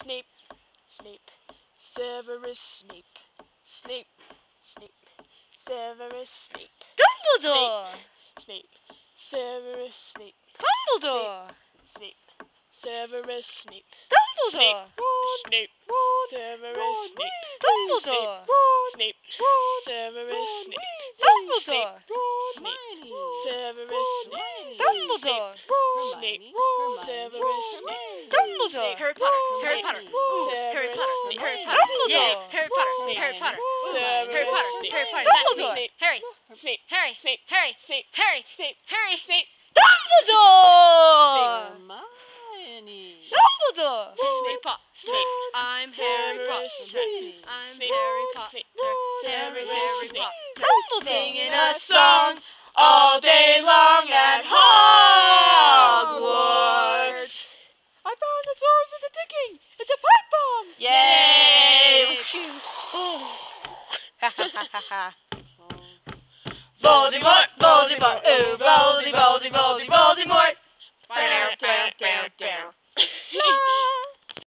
Snape, Snape, Severus Snape, Snape, Snape, Severus Snape, Dumbledore! Snape, Severus Snape, Dumbledore! Snape, Severus Snape, Dumbledore! Snape, Severus Snape, Dumbledore! Snape, Severus Snape, Dumbledore! Snape, Severus Snape, Dumbledore! Snape, Hermione, Severus Snape, Dumbledore! Harry Potter, Harry Potter, Ooh, Harry Severus Potter, Snape, Harry Potter, yeah, Dumbledore. Harry Potter, Snape, Harry Potter, Hermione, Harry Potter, Snape, Harry Potter, Dumbledore. Snape, Harry, Snape, Harry, Snape, Harry, Snape, Harry, Snape, Harry, Snape, Dumbledore! Hermione, Dumbledore! Snape, Snape, I'm Harry Harry Potter. Potter. I'm Snape, Harry Potter, Harry Harry Potter. Potter, Dumbledore! singing a song all day long at Hogwarts. I found the source of the ticking. It's a pipe bomb. Yay! Voldemort, Voldemort, ooh, Voldy, Voldy, Voldy, Voldemort.